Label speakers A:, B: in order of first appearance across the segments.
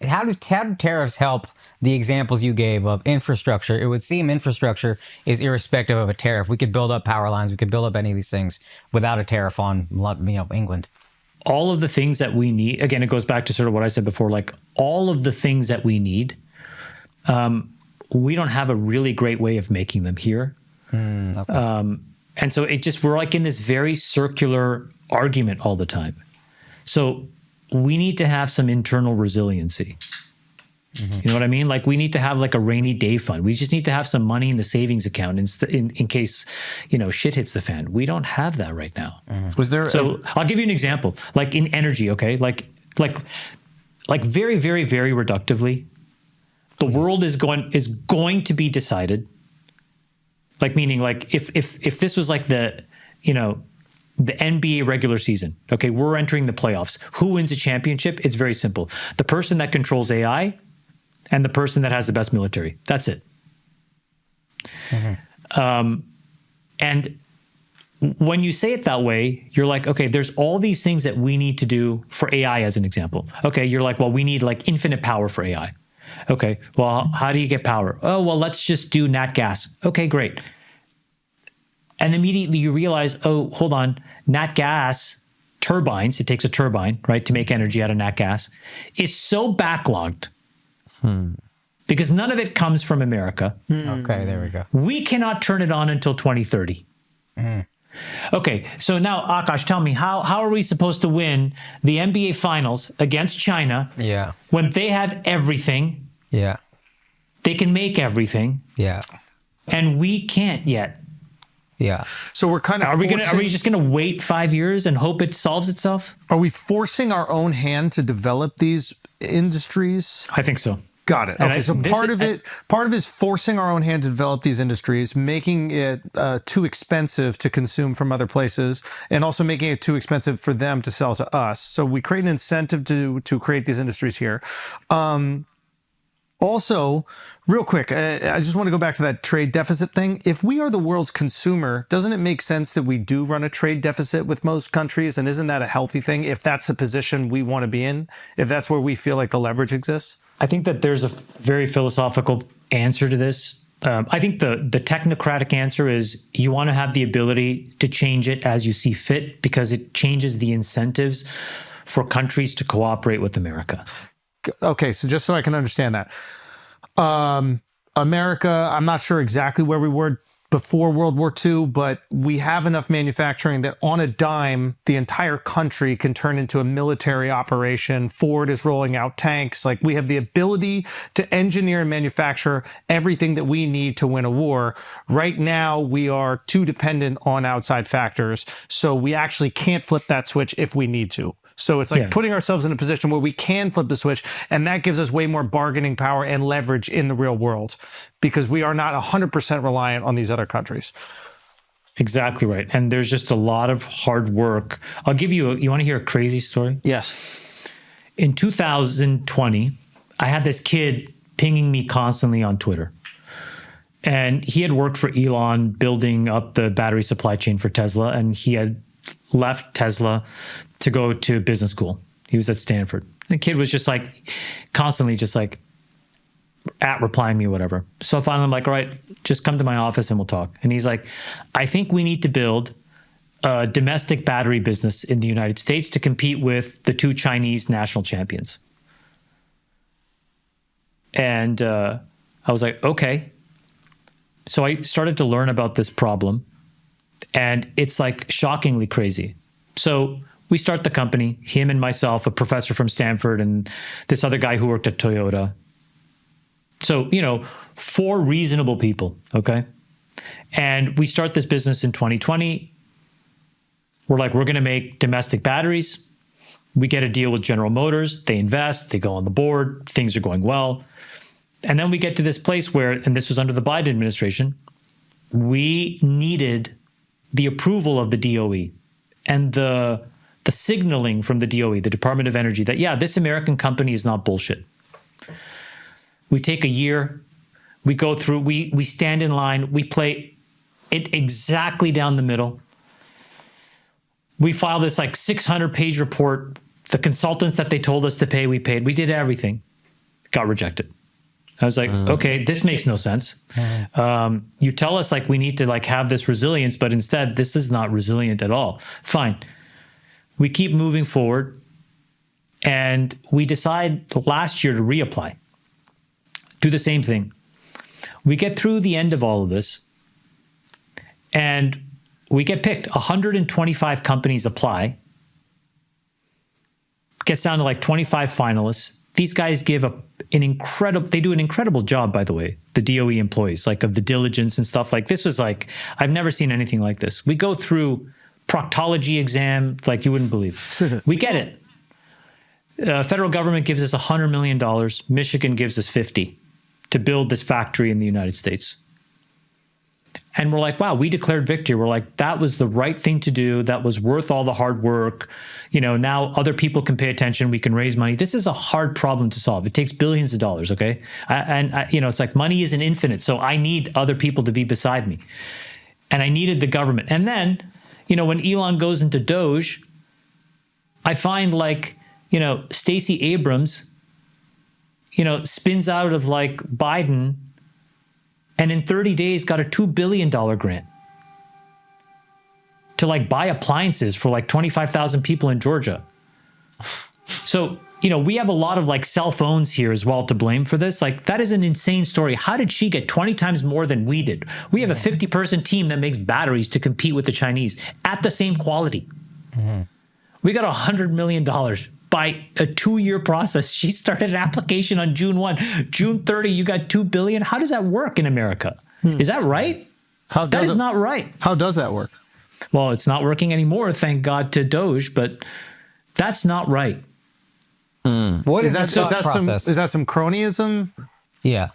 A: how do tariffs help the examples you gave of infrastructure? It would seem infrastructure is irrespective of a tariff. We could build up power lines. We could build up any of these things without a tariff on, England.
B: All of the things that we need, again, it goes back to sort of what I said before, like all of the things that we need, we don't have a really great way of making them here. Okay. And so we're like in this very circular argument all the time. So we need to have some internal resiliency. You know what I mean? Like we need to have like a rainy day fund. We just need to have some money in the savings account in case, shit hits the fan. We don't have that right now. So I'll give you an example, like in energy. Okay. Like very, very, very reductively, the world is going to be decided. Like meaning like if this was like the NBA regular season, okay, we're entering the playoffs. Who wins the championship? It's very simple. The person that controls AI and the person that has the best military. That's it. And when you say it that way, you're like, okay, there's all these things that we need to do for AI as an example. Okay, you're like, well, we need like infinite power for AI. Okay, well, how do you get power? Oh, well, let's just do nat gas. Okay, great. And immediately you realize, oh, hold on, nat gas turbines, it takes a turbine, right, to make energy out of nat gas, is so backlogged because none of it comes from America.
A: Okay, there we go.
B: We cannot turn it on until 2030. Okay, so now, Akash, tell me, how are we supposed to win the NBA Finals against China when they have everything?
A: Yeah.
B: They can make everything.
A: Yeah.
B: And we can't yet.
A: Yeah.
C: So we're kind of
B: are we just going to wait 5 years and hope it solves itself?
C: Are we forcing our own hand to develop these industries?
B: I think so.
C: Got it. Okay, so part of it is forcing our own hand to develop these industries, making it too expensive to consume from other places, and also making it too expensive for them to sell to us. So we create an incentive to create these industries here. Also, real quick, I just want to go back to that trade deficit thing. If we are the world's consumer, doesn't it make sense that we do run a trade deficit with most countries? And isn't that a healthy thing if that's the position we want to be in, if that's where we feel like the leverage exists?
B: I think that there's a very philosophical answer to this. I think the technocratic answer is you want to have the ability to change it as you see fit because it changes the incentives for countries to cooperate with America.
C: Okay, so just so I can understand that. America, I'm not sure exactly where we were before World War II, but we have enough manufacturing that on a dime, the entire country can turn into a military operation. Ford is rolling out tanks. Like we have the ability to engineer and manufacture everything that we need to win a war. Right now, we are too dependent on outside factors. So we actually can't flip that switch if we need to. So it's like putting ourselves in a position where we can flip the switch, and that gives us way more bargaining power and leverage in the real world because we are not 100% reliant on these other countries.
B: Exactly right. And there's just a lot of hard work. I'll give you you want to hear a crazy story?
C: Yes.
B: In 2020, I had this kid pinging me constantly on Twitter. And he had worked for Elon building up the battery supply chain for Tesla, and he had left Tesla to go to business school. He was at Stanford. The kid was just like constantly just like replying me, whatever. So finally I'm like, all right, just come to my office and we'll talk. And he's like, I think we need to build a domestic battery business in the United States to compete with the two Chinese national champions. And I was like, okay. So I started to learn about this problem, and it's like shockingly crazy. So we start the company, him and myself, a professor from Stanford, and this other guy who worked at Toyota. So, 4 reasonable people, okay? And we start this business in 2020. We're like, we're going to make domestic batteries. We get a deal with General Motors. They invest. They go on the board. Things are going well. And then we get to this place where, and this was under the Biden administration, we needed the approval of the DOE and the signaling from the DOE, the Department of Energy, that, this American company is not bullshit. We take a year, we go through, we stand in line, we play it exactly down the middle. We file this like 600-page report. The consultants that they told us to pay, we paid. We did everything. got rejected. I was like, okay, this makes no sense. You tell us like we need to like have this resilience, but instead this is not resilient at all. Fine. We keep moving forward and we decide last year to reapply. Do the same thing. We get through the end of all of this and we get picked. 125 companies apply. Gets down to like 25 finalists. These guys give they do an incredible job, by the way, the DOE employees, like of the diligence and stuff. Like this was like, I've never seen anything like this. We go through proctology exam, like you wouldn't believe. We get it. Federal government gives us $100 million. Michigan gives us 50 to build this factory in the United States. And we're like, wow, we declared victory. We're like, that was the right thing to do. That was worth all the hard work. You know, now other people can pay attention. We can raise money. This is a hard problem to solve. It takes billions of dollars, okay? You know, it's like money isn't infinite. So I need other people to be beside me. And I needed the government. And then, you know, when Elon goes into Doge, I find like, you know, Stacey Abrams, you know, spins out of like Biden and in 30 days got a $2 billion grant to like buy appliances for like 25,000 people in Georgia. So, you know, we have a lot of like cell phones here as well to blame for this. Like that is an insane story. How did she get 20 times more than we did? We have a 50-person team that makes batteries to compete with the Chinese at the same quality. We got $100 million by a 2-year process. She started an application on June 1. June 30, you got $2 billion. How does that work in America? Is that right? That is not right.
C: How does that work?
B: Well, it's not working anymore, thank God to Doge, but that's not right.
A: What is that process?
C: Is that some cronyism?
A: Yeah.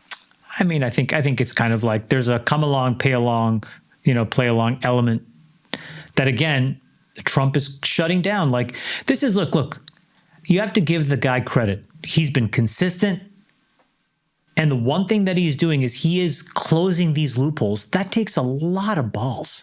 B: I mean, I think it's kind of like there's a come along, pay along, you know, play along element that again, Trump is shutting down. Like this is, look, you have to give the guy credit. He's been consistent. And the one thing that he's doing is he is closing these loopholes. That takes a lot of balls.